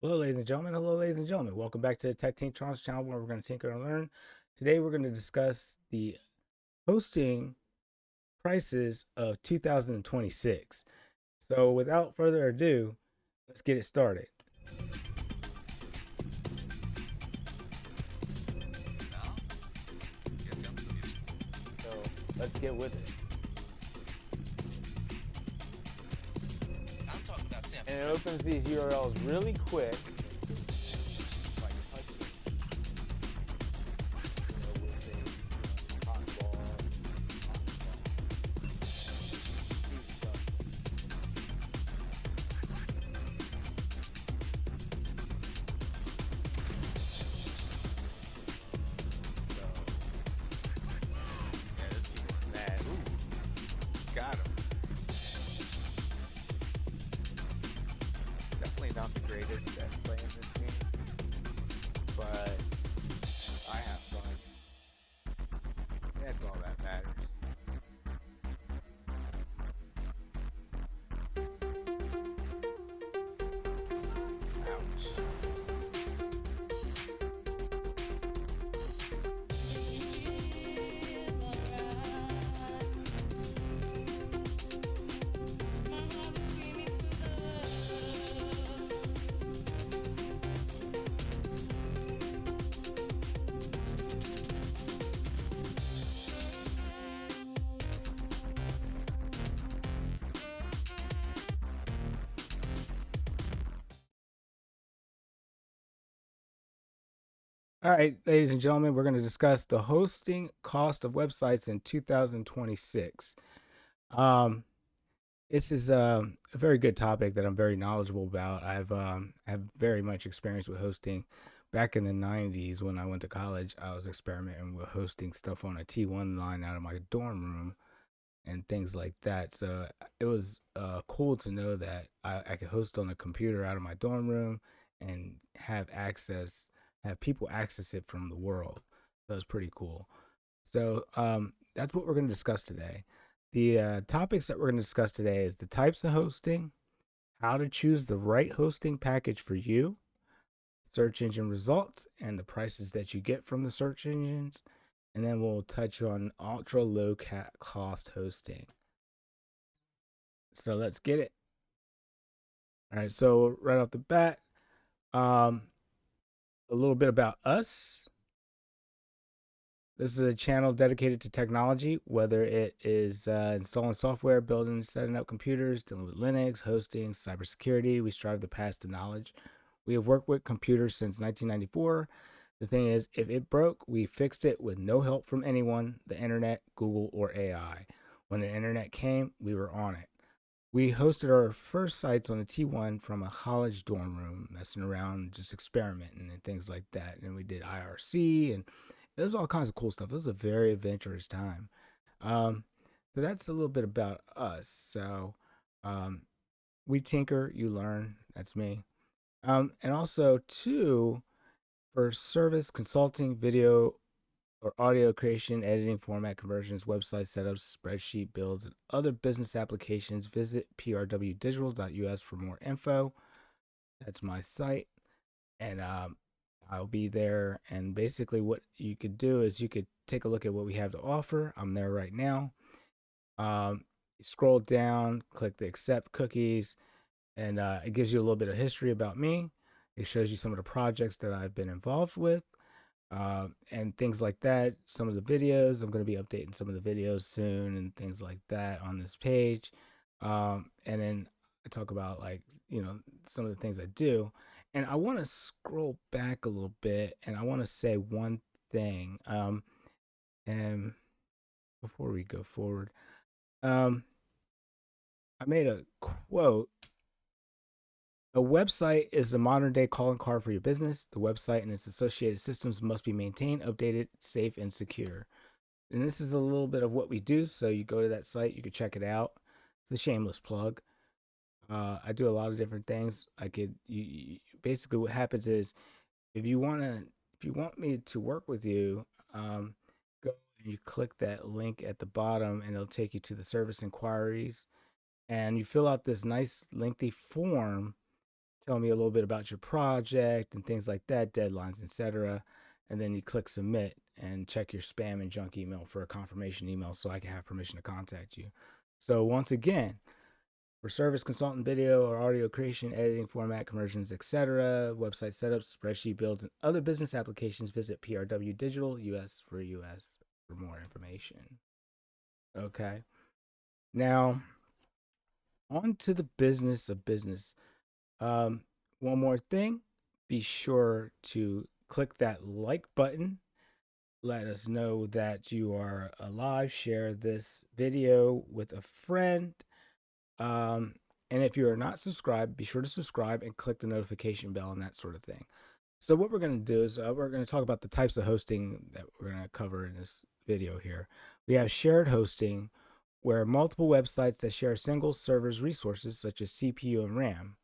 Hello, ladies and gentlemen. Hello, ladies and gentlemen. Welcome back to the Tech Tinktrons channel where we're going to tinker and learn. Today, we're going to discuss the hosting prices of 2026. So, without further ado, let's get it started. So, let's get with it. And it opens these URLs really quick. Got him. Definitely not the greatest at playing this game, but I have fun. That's all that matters. Ouch. All right, ladies and gentlemen, we're going to discuss the hosting cost of websites in 2026. Um, this is a very good topic that I'm very knowledgeable about. I've very much experience with hosting. Back in the 90s, when I went to college, I was experimenting with hosting stuff on a T1 line out of my dorm room and things like that. So it was cool to know that I could host on a computer out of my dorm room and have people access it from the world. That was pretty cool. So that's what we're going to discuss today. The topics that we're going to discuss today is the types of hosting, how to choose the right hosting package for you, search engine results, and the prices that you get from the search engines. And then we'll touch on ultra low cost hosting. So let's get it. All right. So right off the bat, um, a little bit about us. This is a channel dedicated to technology, whether it is installing software, building, setting up computers, dealing with Linux, hosting, cybersecurity. We strive to pass the knowledge. We have worked with computers since 1994. The thing is, if it broke, we fixed it with no help from anyone, the internet, Google, or AI. When the internet came, we were on it. We hosted our first sites on a T1 from a college dorm room, messing around, just experimenting and things like that. And we did IRC and it was all kinds of cool stuff. It was a very adventurous time. Um, so that's a little bit about us. So um, we tinker, you learn. That's me. And also, too, for service consulting, video or audio creation, editing, format conversions, website setups, spreadsheet builds, and other business applications, visit prwdigital.us for more info. That's my site. And I'll be there. And basically, what you could do is you could take a look at what we have to offer. I'm there right now. Scroll down, click the accept cookies, and it gives you a little bit of history about me. It shows you some of the projects that I've been involved with and things like that. Some of the videos, I'm going to be updating some of the videos soon and things like that on this page. And then I talk about some of the things I do. And I want to scroll back a little bit and I want to say one thing. And before we go forward, um, I made a quote. A website is a modern day calling card for your business. The website and its associated systems must be maintained, updated, safe, and secure. And this is a little bit of what we do. So you go to that site, you can check it out. It's a shameless plug. I do a lot of different things. Basically what happens is if you want me to work with you, go and you click that link at the bottom, and it'll take you to the service inquiries, and you fill out this nice lengthy form tell me a little bit about your project and things like that, deadlines, etc. And then you click submit and check your spam and junk email for a confirmation email so I can have permission to contact you. So once again, for service consultant, video or audio creation, editing, format, conversions, etc., website setups, spreadsheet builds, and other business applications, visit PRW Digital US for more information. Okay. Now, on to the business of business. Um, One more thing, be sure to click that like button. Let us know that you are alive. Share this video with a friend. Um, and if you are not subscribed, be sure to subscribe and click the notification bell and that sort of thing. So what we're going to do is we're going to talk about the types of hosting that we're going to cover in this video here. We have shared hosting, where multiple websites that share single server's resources such as CPU and RAM.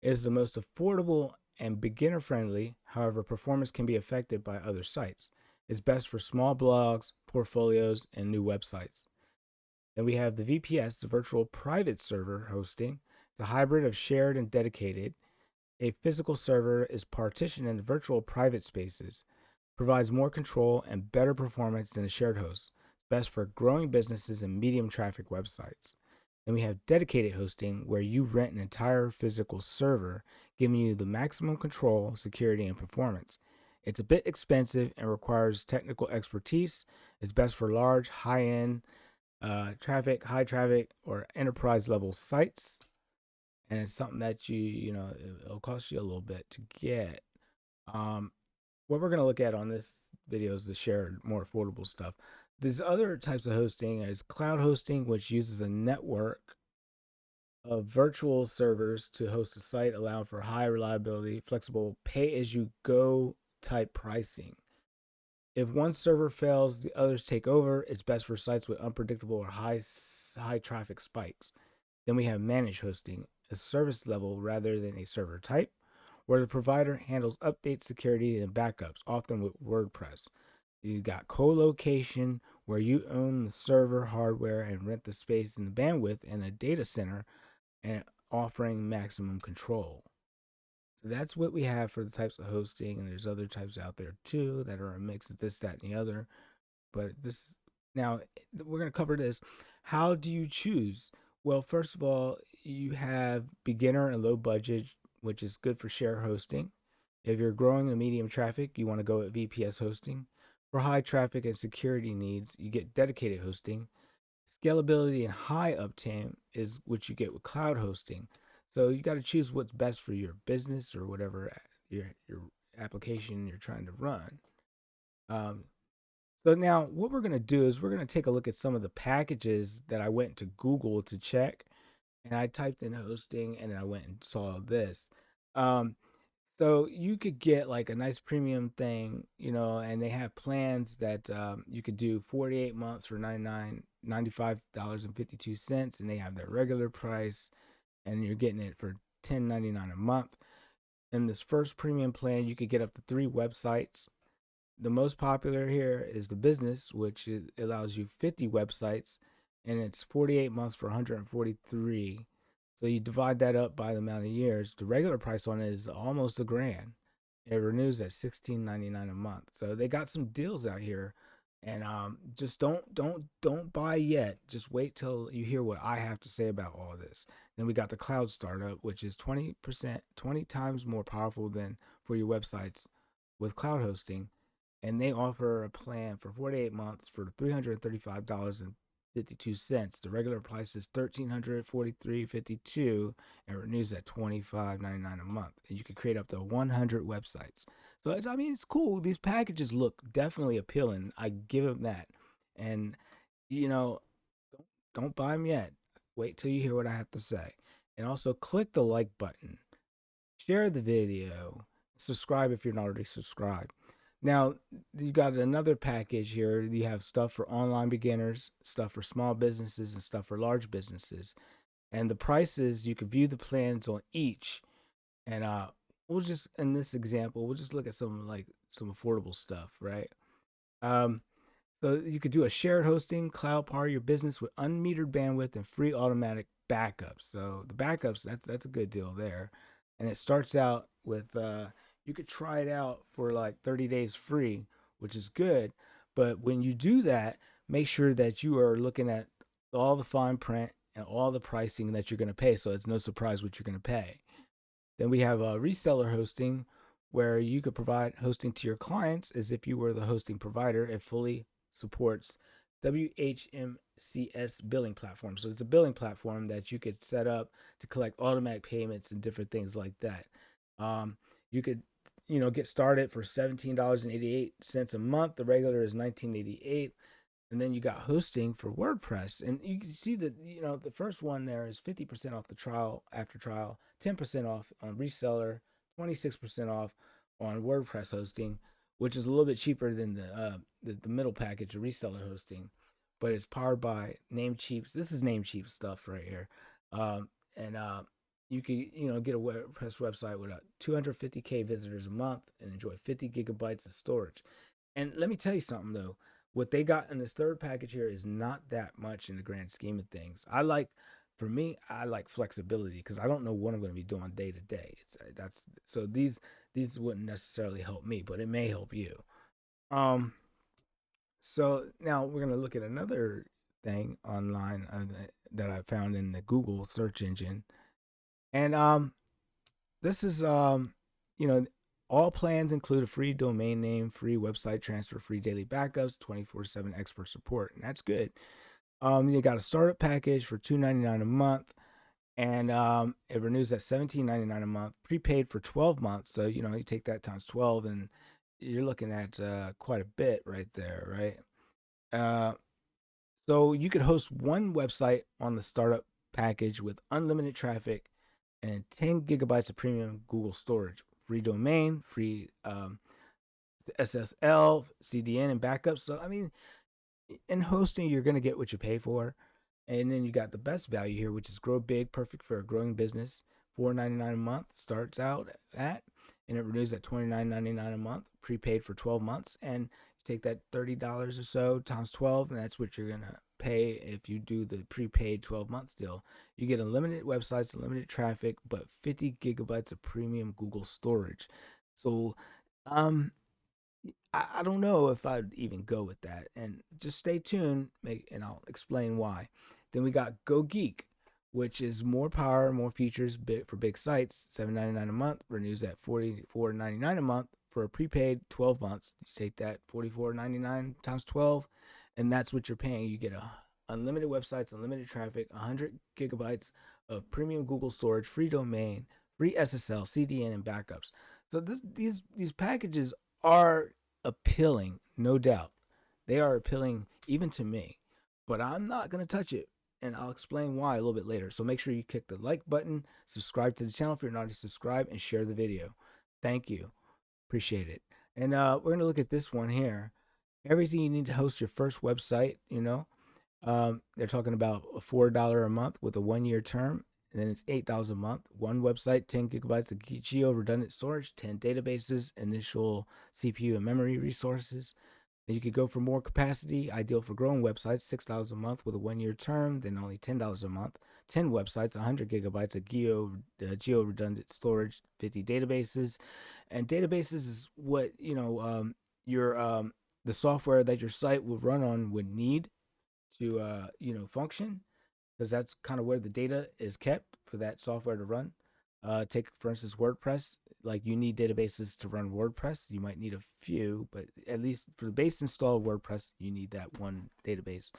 It is the most affordable and beginner friendly. However, performance can be affected by other sites. It's best for small blogs, portfolios, and new websites. Then we have the VPS, the virtual private server hosting. It's a hybrid of shared and dedicated. A physical server is partitioned into virtual private spaces, provides more control and better performance than a shared host. It's best for growing businesses and medium traffic websites. Then we have dedicated hosting, where you rent an entire physical server, giving you the maximum control, security, and performance. It's a bit expensive and requires technical expertise. It's best for large, high traffic, or enterprise level sites. And it's something that it'll cost you a little bit to get. Um, what we're going to look at on this video is the shared, more affordable stuff. There's other types of hosting. There's cloud hosting, which uses a network of virtual servers to host a site, allowing for high reliability, flexible, pay as you go type pricing. If one server fails, the others take over. It's best for sites with unpredictable or high traffic spikes. Then we have managed hosting, a service level rather than a server type, where the provider handles updates, security, and backups, often with WordPress. You got co-location, where you own the server hardware and rent the space and the bandwidth in a data center, and offering maximum control. So that's what we have for the types of hosting, and there's other types out there too that are a mix of this, that, and the other. But this now we're going to cover this. How do you choose? Well, first of all, you have beginner and low budget, which is good for share hosting. If you're growing in medium traffic, you want to go with VPS hosting. For high traffic and security needs, you get dedicated hosting. Scalability and high uptime is what you get with cloud hosting. So you got to choose what's best for your business or whatever your application you're trying to run. Um, so now what we're going to do is we're going to take a look at some of the packages that I went to Google to check, and I typed in hosting and then I went and saw this. Um, so you could get like a nice premium thing, and they have plans that you could do 48 months for $95.52, and they have their regular price, and you're getting it for $10.99 a month. In this first premium plan, you could get up to 3 websites. The most popular here is the business, which allows you 50 websites, and it's 48 months for 143. So you divide that up by the amount of years. The regular price on it is almost $1,000. It renews at $16.99 a month. So they got some deals out here, and just don't buy yet. Just wait till you hear what I have to say about all this. Then we got the cloud startup, which is 20 times more powerful than for your websites with cloud hosting, and they offer a plan for 48 months for $335.52. The regular price is $1,343.52 and renews at $25.99 a month. And you can create up to 100 websites. So I mean, it's cool. These packages look definitely appealing. I give them that. And you know, don't buy them yet. Wait till you hear what I have to say. And also click the like button, share the video, subscribe if you're not already subscribed. Now, you got another package here. You have stuff for online beginners, stuff for small businesses, and stuff for large businesses. And the prices, you can view the plans on each. And we'll just, in this example, we'll just look at some affordable stuff, right? Um, so you could do a shared hosting, cloud power your business with unmetered bandwidth and free automatic backups. So the backups, that's a good deal there. and it starts out with you could try it out for like 30 days free, which is good. But when you do that, make sure that you are looking at all the fine print and all the pricing that you're going to pay, so it's no surprise what you're going to pay. Then we have reseller hosting, where you could provide hosting to your clients as if you were the hosting provider. It fully supports WHMCS billing platform. So it's a billing platform that you could set up to collect automatic payments and different things like that. You could, get started for $17.88 a month. The regular is $19.88. And then you got hosting for WordPress, and you can see that the first one there is 50% off the trial after trial, 10% off on reseller, 26% off on WordPress hosting, which is a little bit cheaper than the middle package of reseller hosting, but it's powered by Namecheap. This is Namecheap stuff right here, and you can get a WordPress website with 250K visitors a month and enjoy 50 gigabytes of storage. And let me tell you something though, what they got in this third package here is not that much in the grand scheme of things. For me, I like flexibility because I don't know what I'm going to be doing day to day. That's so these wouldn't necessarily help me, but it may help you. Um, so now we're going to look at another thing online that I found in the Google search engine, and this is you know all plans include a free domain name, free website transfer, free daily backups, 24/7 expert support, and that's good. You got a startup package for $2.99 a month, and it renews at $17.99 a month, prepaid for 12 months. So you take that times 12, and you're looking at quite a bit right there, right? Uh, so you could host one website on the startup package with unlimited traffic and 10 gigabytes of premium Google storage, free domain, free SSL, CDN, and backups. So, I mean, in hosting, you're going to get what you pay for. And then you got the best value here, which is Grow Big, perfect for a growing business. $4.99 a month starts out at, and it renews at $29.99 a month, prepaid for 12 months. And you take that $30 or so times 12, and that's what you're going to pay if you do the prepaid 12-month deal. You get unlimited websites, unlimited traffic, but 50 gigabytes of premium Google storage. So, um, I don't know if I'd even go with that. And just stay tuned, and I'll explain why. Then we got Go Geek, which is more power, more features for big sites. $7.99 a month, renews at $44.99 a month for a prepaid 12 months. You take that $44.99 times 12, and that's what you're paying. You get unlimited websites, unlimited traffic, 100 gigabytes of premium Google storage, free domain, free SSL, CDN, and backups. So these packages are appealing, no doubt. They are appealing even to me, but I'm not going to touch it. And I'll explain why a little bit later. So make sure you click the like button, subscribe to the channel if you're not already subscribed, and share the video. Thank you. Appreciate it. And we're going to look at this one here. Everything you need to host your first website, they're talking about a $4 a month with a 1 year term. And then it's $8 a month. One website, 10 gigabytes of geo redundant storage, 10 databases, initial CPU and memory resources. Then you could go for more capacity, ideal for growing websites, $6 a month with a 1 year term, then only $10 a month. 10 websites, 100 gigabytes of geo redundant storage, 50 databases. And databases is what, your the software that your site will run on would need to function, because that's kind of where the data is kept for that software to run. Take for instance WordPress. Like, you need databases to run WordPress. You might need a few, but at least for the base install of WordPress, you need that one database.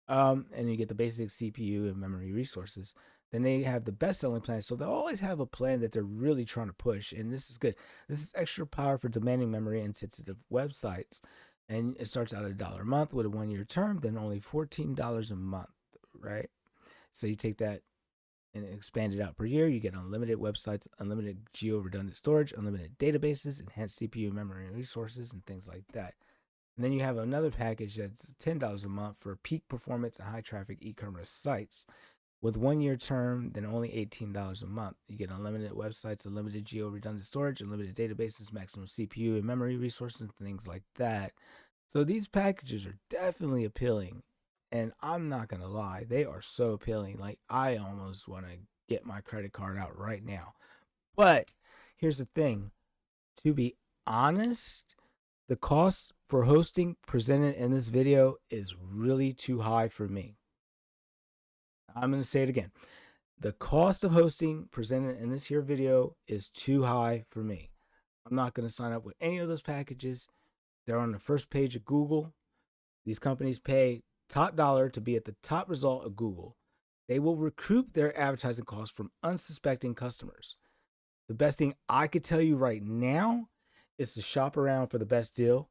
And you get the basic CPU and memory resources. Then they have the best-selling plan, so they always have a plan that they're really trying to push, and this is good. This is extra power for demanding memory-intensive websites, and it starts out at $1 a month with a 1 year term, then only $14 a month, right? So you take that and expand it out per year. You get unlimited websites, unlimited geo redundant storage, unlimited databases, enhanced CPU memory and resources, and things like that. And then you have another package that's $10 a month for peak performance and high traffic e-commerce sites. With 1 year term, then only $18 a month. You get unlimited websites, unlimited geo redundant storage, unlimited databases, maximum CPU and memory resources, and things like that. So these packages are definitely appealing. And I'm not going to lie, they are so appealing. Like, I almost want to get my credit card out right now. But here's the thing, to be honest, the cost for hosting presented in this video is really too high for me. I'm going to say it again. The cost of hosting presented in this here video is too high for me. I'm not going to sign up with any of those packages. They're on the first page of Google. These companies pay top dollar to be at the top result of Google. They will recoup their advertising costs from unsuspecting customers. The best thing I could tell you right now is to shop around for the best deal.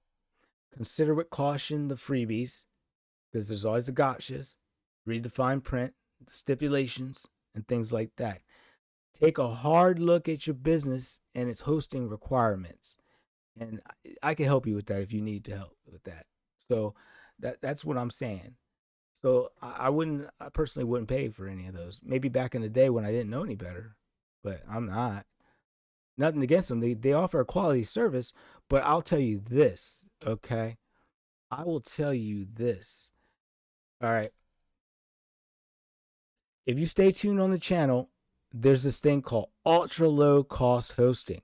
Consider with caution the freebies, because there's always the gotchas. Read the fine print, the stipulations, and things like that. Take a hard look at your business and its hosting requirements. And I can help you with that if you need to help with that. So that's what I'm saying. So I personally wouldn't pay for any of those. Maybe back in the day when I didn't know any better, but I'm not. Nothing against them. They offer a quality service, but I'll tell you this, okay? I will tell you this. All right. If you stay tuned on the channel, there's this thing called ultra low cost hosting.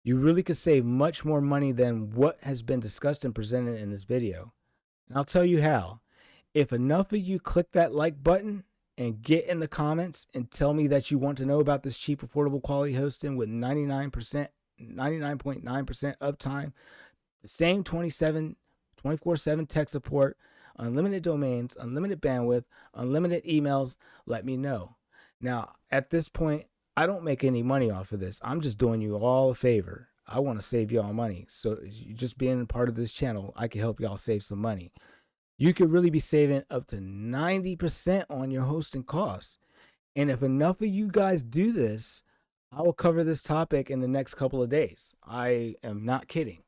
You really could save much more money than what has been discussed and presented in this video. And I'll tell you how. If enough of you click that like button and get in the comments and tell me that you want to know about this cheap, affordable quality hosting with 99%, 99.9% uptime, the same 24/7 tech support, unlimited domains, unlimited bandwidth, unlimited emails, let me know. Now, at this point, I don't make any money off of this. I'm just doing you all a favor. I want to save y'all money. So just being a part of this channel, I can help y'all save some money. You could really be saving up to 90% on your hosting costs. And if enough of you guys do this, I will cover this topic in the next couple of days. I am not kidding.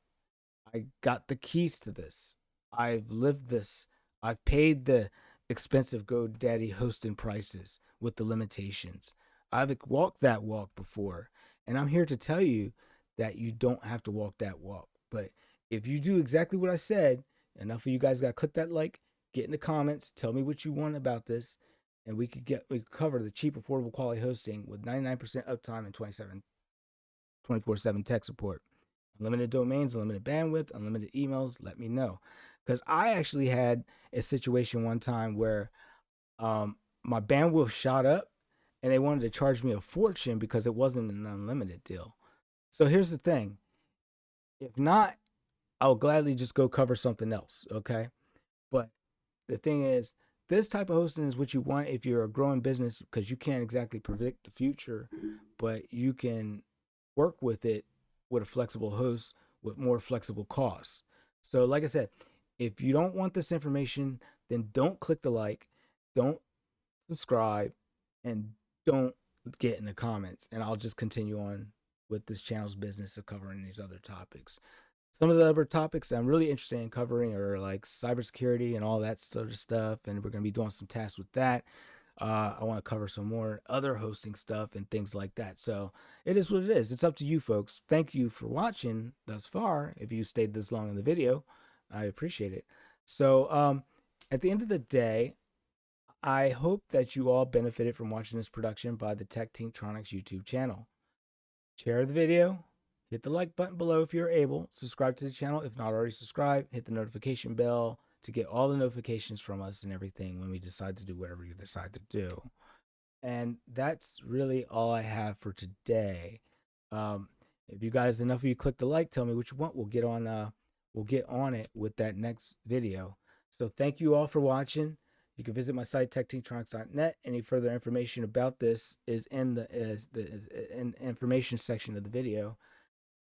I got the keys to this. I've lived this. I've paid the expensive GoDaddy hosting prices with the limitations. I've walked that walk before. And I'm here to tell you that you don't have to walk that walk. But if you do exactly what I said, enough of you guys got to click that like, get in the comments, tell me what you want about this, and we could cover the cheap, affordable quality hosting with 99% uptime and 24/7 tech support. Unlimited domains, unlimited bandwidth, unlimited emails, let me know. Because I actually had a situation one time where my bandwidth shot up and they wanted to charge me a fortune because it wasn't an unlimited deal. So here's the thing. If not, I'll gladly just go cover something else, okay? But the thing is, this type of hosting is what you want if you're a growing business, because you can't exactly predict the future, but you can work with it with a flexible host with more flexible costs. So like I said, if you don't want this information, then don't click the like, don't subscribe, and don't get in the comments. And I'll just continue on with this channel's business of covering these other topics. Some of the other topics I'm really interested in covering are like cybersecurity and all that sort of stuff. And we're going to be doing some tasks with that. I want to cover some more other hosting stuff and things like that. So it is what it is. It's up to you folks. Thank you for watching thus far. If you stayed this long in the video, I appreciate it. So at the end of the day, I hope that you all benefited from watching this production by the Techtintronics YouTube channel. Share the video, hit the like button below if you're able, subscribe to the channel if not already subscribed, hit the notification bell to get all the notifications from us and everything when we decide to do whatever you decide to do. And that's really all I have for today. If you guys, enough of you click the like, tell me what you want. We'll get on it with that next video. So thank you all for watching. You can visit my site, techtintronics.net. Any further information about this is in the information section of the video.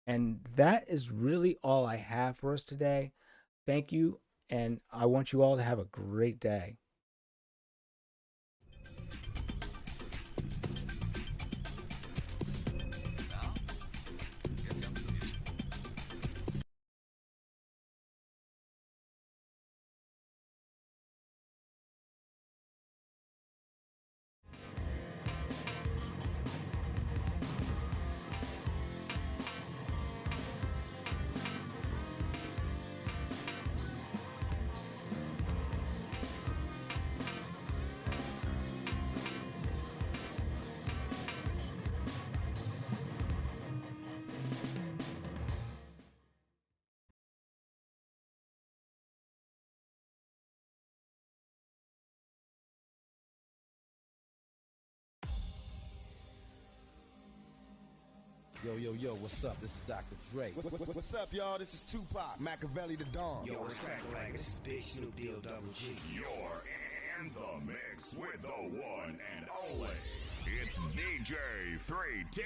And that is really all I have for us today. Thank you, and I want you all to have a great day. Yo, what's up? This is Dr. Dre. What's up, y'all? This is Tupac, Machiavelli the Dawn. Yo, it's Crack Flag. This is Big Snoop Deal Double G. You're in the mix with the one and only. It's DJ 3T.